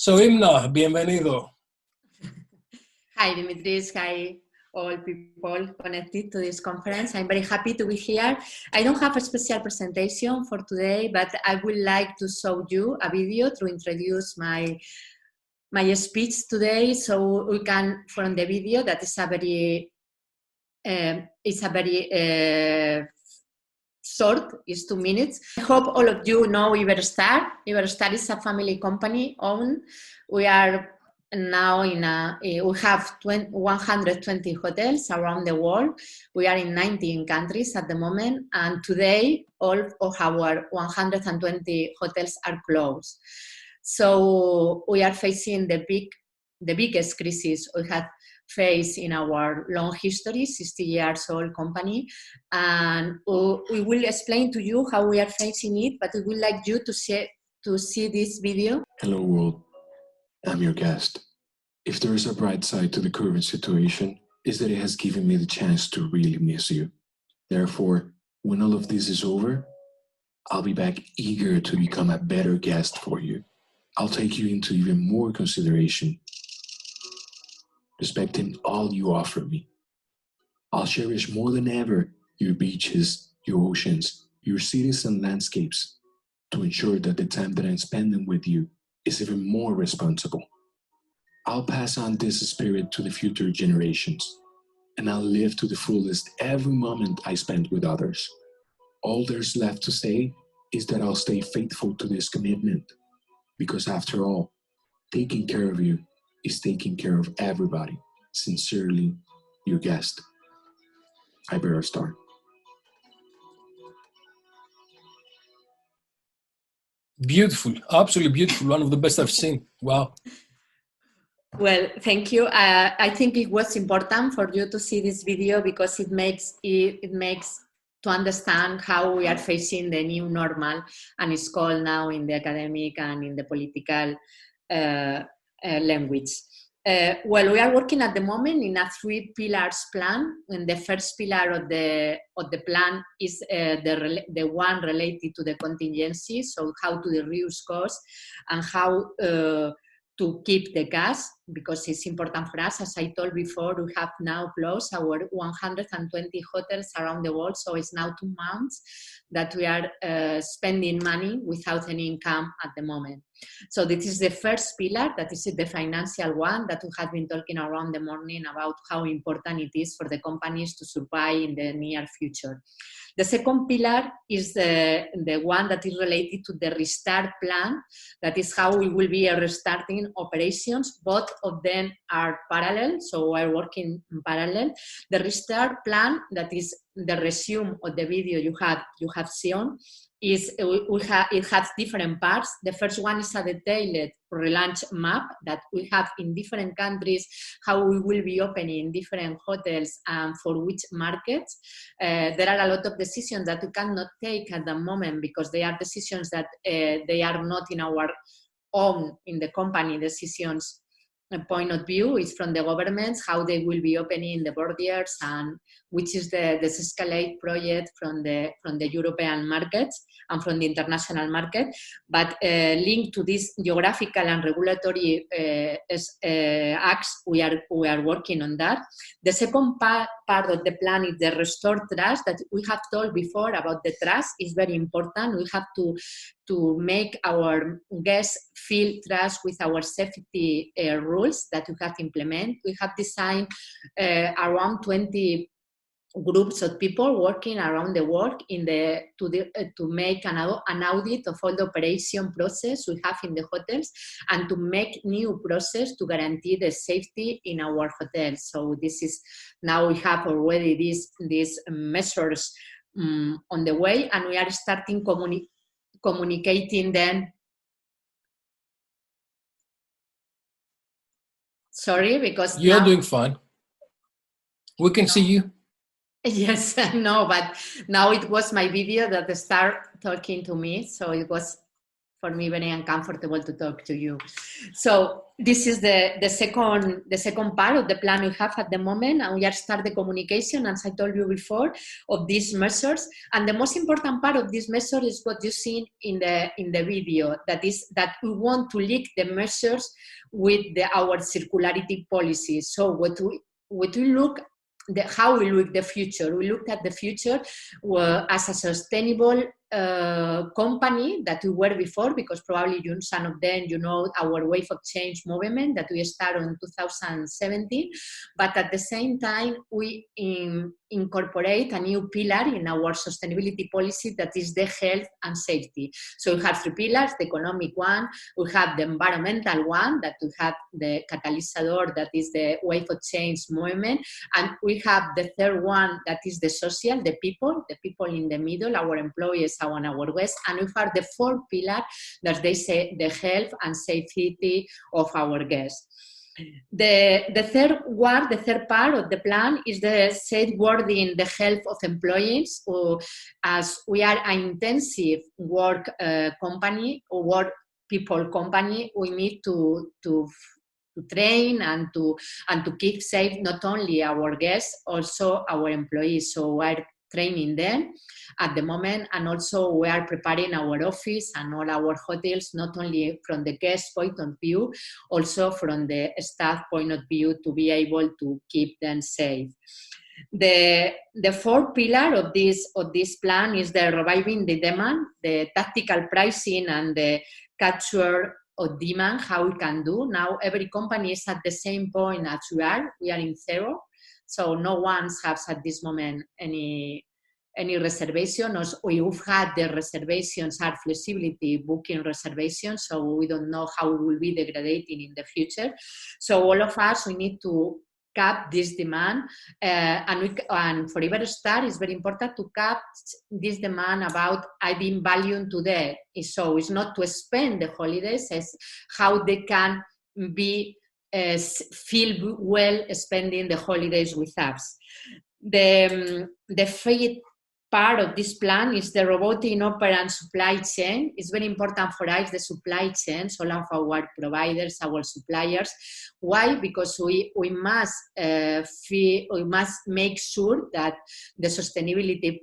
So, Imna, bienvenido. Hi, Dimitrios. Hi, all people connected to this conference. I'm very happy to be here. I don't have a special presentation for today, but I would like to show you a video to introduce my speech today. So we can, from the video, that is a very short, it's 2 minutes. I hope all of you know Iberostar. Iberostar is a family company owned. We are now we have 120 hotels around the world. We are in 19 countries at the moment, and today all of our 120 hotels are closed. So we are facing the biggest crisis we have faced in our long history, 60 years old company, and we will explain to you how we are facing it, but we would like you to see this video. Hello world, I'm your guest. If there is a bright side to the current situation, is that it has given me the chance to really miss you. Therefore, when all of this is over, I'll be back eager to become a better guest for you. I'll take you into even more consideration, respecting all you offer me. I'll cherish more than ever your beaches, your oceans, your cities and landscapes, to ensure that the time that I'm spending with you is even more responsible. I'll pass on this spirit to the future generations, and I'll live to the fullest every moment I spend with others. All there's left to say is that I'll stay faithful to this commitment, because after all, taking care of you is taking care of everybody. Sincerely, your guest, Iberostar. Beautiful, absolutely beautiful. One of the best I've seen. Wow. Well, thank you. I think it was important for you to see this video because it makes to understand how we are facing the new normal, and it's called now in the academic and in the political language. Well, we are working at the moment in a 3 pillars plan, and the first pillar of the plan is the one related to the contingency, so how to reduce costs and how to keep the gas, because it's important for us. As I told before, we have now closed our 120 hotels around the world, so it's now 2 months that we are spending money without any income at the moment. So this is the first pillar, that is the financial one that we have been talking around the morning about how important it is for the companies to survive in the near future. The second pillar is the one that is related to the restart plan. That is how we will be restarting operations. Both of them are parallel, so we're working in parallel. The restart plan, that is the resume of the video you have seen, it has different parts. The first one is a detailed relaunch map that we have in different countries, how we will be opening different hotels and for which markets. There are a lot of decisions that we cannot take at the moment because they are decisions that they are not in our own, in the company decisions point of view. Is from the governments, how they will be opening the borders, and which is the desescalate project from the European markets and from the international market. But linked to this geographical and regulatory acts, we are working on that. The second part of the plan is the restore trust that we have told before about. The trust is very important. We have to make our guests feel trust with our safety rules that we have to implement. We have designed around 20 groups of people working around the world to make an audit of all the operation process we have in the hotels and to make new process to guarantee the safety in our hotels. So this is, now we have already these measures on the way, and we are starting communicating them. Sorry, because you're doing fine. We can see you. Yes, I know, but now it was my video that started talking to me, so it was for me very uncomfortable to talk to you. So this is the second part of the plan we have at the moment, and we are start the communication, as I told you before, of these measures. And the most important part of this measure is what you see in the video. That is that we want to link the measures with our circularity policy. So what we look. How we look the future. We looked at the future as a sustainable company that we were before, because probably some of them, you know, our Wave of Change movement that we started in 2017. But at the same time, we incorporate a new pillar in our sustainability policy, that is the health and safety. So we have three pillars: the economic one, we have the environmental one, that we have the catalysador, that is the Wave of Change movement, and we have the third one, that is the social, the people in the middle, our employees and our guests, and we have the fourth pillar, that they say the health and safety of our guests. The third part of the plan is the safeguarding the health of employees. As we are an intensive work company or work people company, we need to train and to keep safe not only our guests, also our employees. So we are training them at the moment, and also we are preparing our office and all our hotels, not only from the guest point of view, also from the staff point of view, to be able to keep them safe. The fourth pillar of this plan is the reviving the demand, the tactical pricing and the capture of demand, how we can do. Now every company is at the same point as we are in zero. So no one has at this moment any reservation. We've had the reservations are flexibility booking reservations, so we don't know how it will be degrading in the future. So all of us, we need to cap this demand, and for Iberostar, it's very important to cap this demand about adding value to that. So it's not to spend the holidays, it's how they can be feel well spending the holidays with us. The fifth part of this plan is the robotic operant supply chain. It's very important for us, the supply chains, all of our providers, our suppliers. Why? Because we must make sure that the sustainability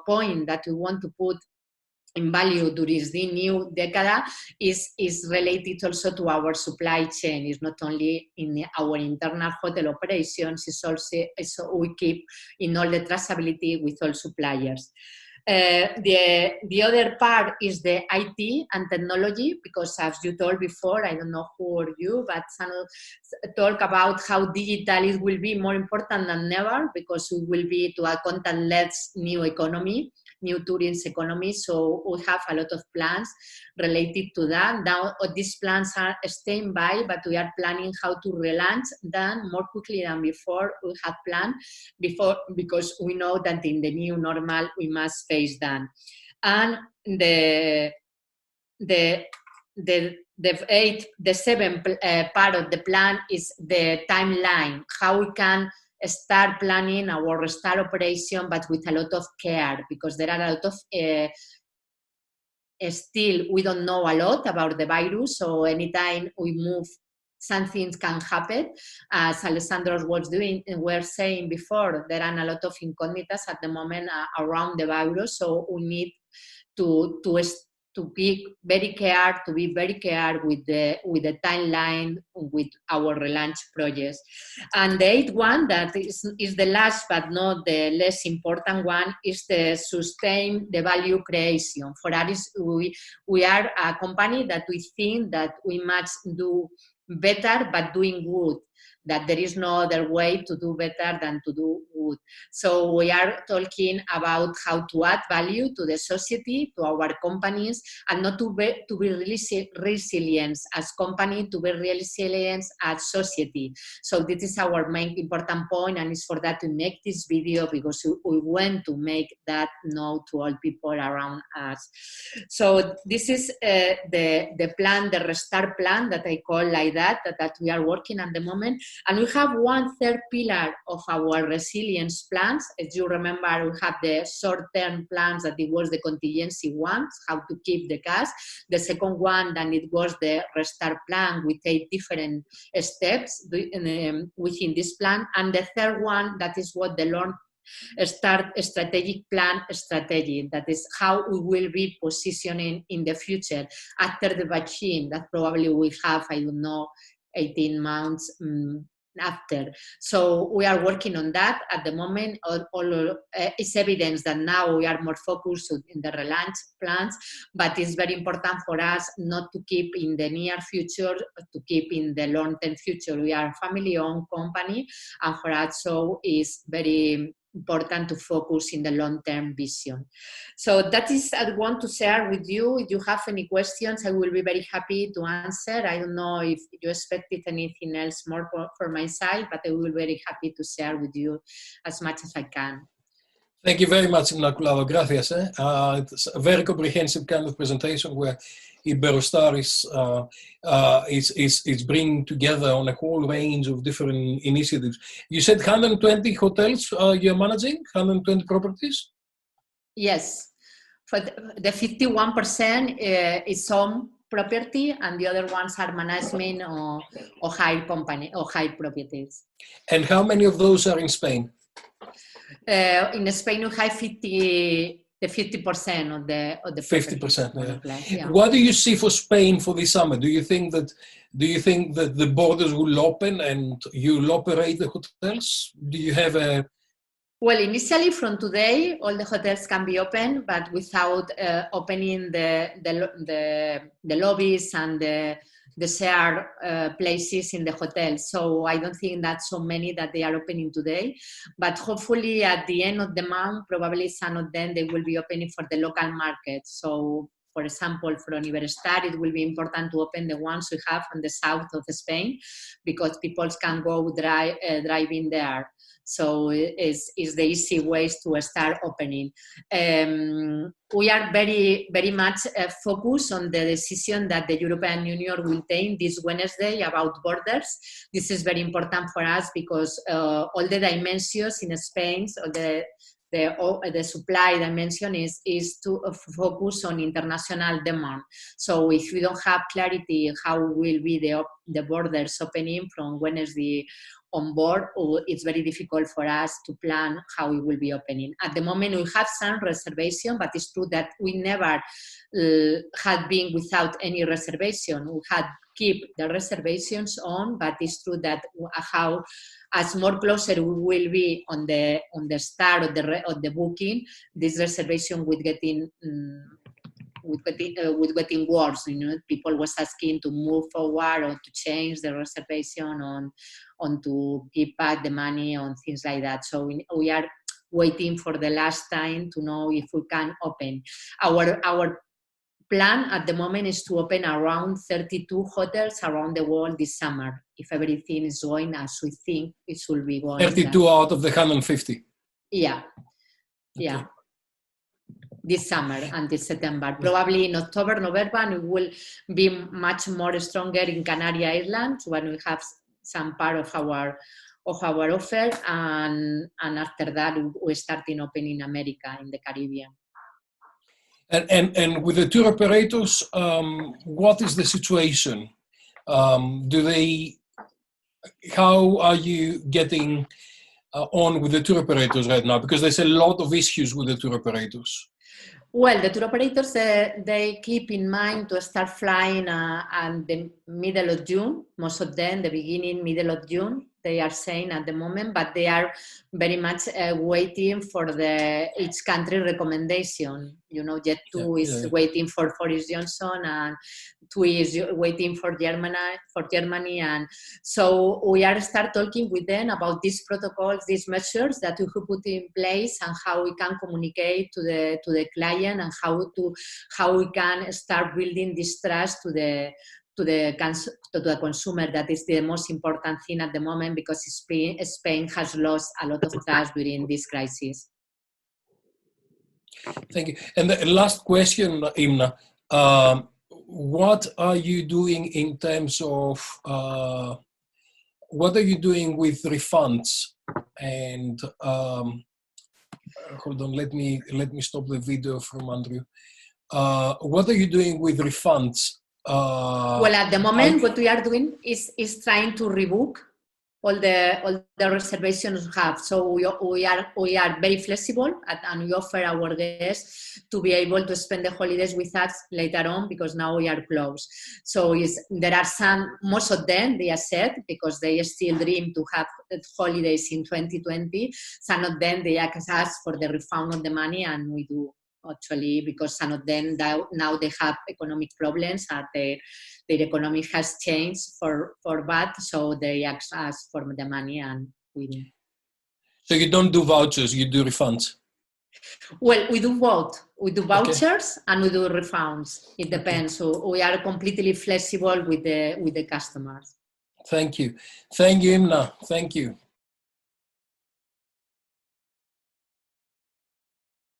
point that we want to put in value during the new decade is related also to our supply chain. It's not only in our internal hotel operations, it's also we keep in all the traceability with all suppliers. The other part is the IT and technology, because as you told before, I don't know who are you, but some talk about how digital it will be more important than ever, because we will be to a content-less new economy, new tourism economy. So we have a lot of plans related to that. Now these plans are staying by, but we are planning how to relaunch them more quickly than before we had planned before, because we know that in the new normal we must face them. And the seventh part of the plan is the timeline, how we can start planning our restart operation, but with a lot of care, because there are a lot of still we don't know a lot about the virus. So anytime we move, something can happen. As Alessandro were saying before, there are a lot of incognitas at the moment around the virus. So we need to be very careful with the timeline with our relaunch projects. And the eighth one, that is the last but not the less important one, is the sustain the value creation. For us, we are a company that we think that we must do better, but doing good, that there is no other way to do better than to do good. So we are talking about how to add value to the society, to our companies, and not to be really resilient as company, to be resilient as society. So this is our main important point, and it's for that to make this video, because we want to make that known to all people around us. So this is the plan, the restart plan that I call like that we are working at the moment. moment. And we have one third pillar of our resilience plans. As you remember, we have the short-term plans that it was the contingency ones, how to keep the cash. The second one, then it was the restart plan with 8 different steps within this plan. And the third one, that is what the long start strategic plan strategy. That is how we will be positioning in the future after the vaccine that probably we have, I don't know, 18 months after. So we are working on that at the moment. It's evidence that now we are more focused in the relaunch plans, but it's very important for us not to keep in the near future, to keep in the long-term future. We are a family-owned company, and for us, so it's very important to focus in the long-term vision. So that is I want to share with you. If you have any questions, I will be very happy to answer. I don't know if you expected anything else more for my side, but I will be very happy to share with you as much as I can. Thank you very much, Inmaculada. Gracias. It's a very comprehensive kind of presentation where Iberostar is bringing together on a whole range of different initiatives. You said 120 hotels you're managing, 120 properties? Yes. For the 51% is some property, and the other ones are management or hire company or hire properties. And how many of those are in Spain? In Spain, we have 50% of the 50%. Yeah. What do you see for Spain for this summer? Do you think that the borders will open and you'll operate the hotels? Do you have a... Well, initially from today, all the hotels can be open, but without opening the lobbies and the shared places in the hotel. So I don't think that so many that they are opening today, but hopefully at the end of the month, probably some of them, they will be opening for the local market. So for example, for Iberostar, it will be important to open the ones we have on the south of Spain, because people can go driving there. So it's the easy ways to start opening. We are very, very much focused on the decision that the European Union will take this Wednesday about borders. This is very important for us because all the dimensions in Spain, or the supply dimension is to focus on international demand. So if we don't have clarity how will be the borders opening from Wednesday on board, it's very difficult for us to plan how it will be opening. At the moment, we have some reservation, but it's true that we never had been without any reservation. We had keep the reservations on, but it's true that as more closer we will be on the start of the booking, this reservation with getting worse. You know, people was asking to move forward or to change the reservation on to give back the money on things like that. So we are waiting for the last time to know if we can open. Our plan at the moment is to open around 32 hotels around the world this summer, if everything is going as we think it should be going. 32 out of the 150? Yeah. Yeah. Okay. This summer until September. Probably in October, November, it will be much more stronger in Canary Islands when we have some part of our offer, and after that we start in opening America in the Caribbean. And with the tour operators, what is the situation? How are you getting on with the tour operators right now? Because there's a lot of issues with the tour operators. Well, the tour operators, they keep in mind to start flying at the middle of June. Most of them, the beginning, middle of June, they are saying at the moment, but they are very much waiting for each country recommendation. You know, Jet2 is waiting for Boris Johnson, and TUI is waiting for Germany, and so we are start talking with them about these protocols, these measures that we could put in place, and how we can communicate to the client, and how we can start building this trust to the consumer. That is the most important thing at the moment, because Spain has lost a lot of trust during this crisis. Thank you. And the last question, Imna, what are you doing in terms of what are you doing with refunds? And hold on, let me stop the video from Andrew. What are you doing with refunds? Well, at the moment, what we are doing is trying to rebook all the reservations we have. So we are very flexible, and we offer our guests to be able to spend the holidays with us later on, because now we are closed. So there are most of them, they accept, because they still dream to have holidays in 2020. Some of them, they ask for the refund of the money, and we do, actually, because some of them now they have economic problems, and their economy has changed for bad, so they ask us for the money, and we do. So you don't do vouchers, you do refunds? Well, we do both. We do vouchers and we do refunds. It depends. So we are completely flexible with the customers. Thank you. Thank you, Imna. Thank you.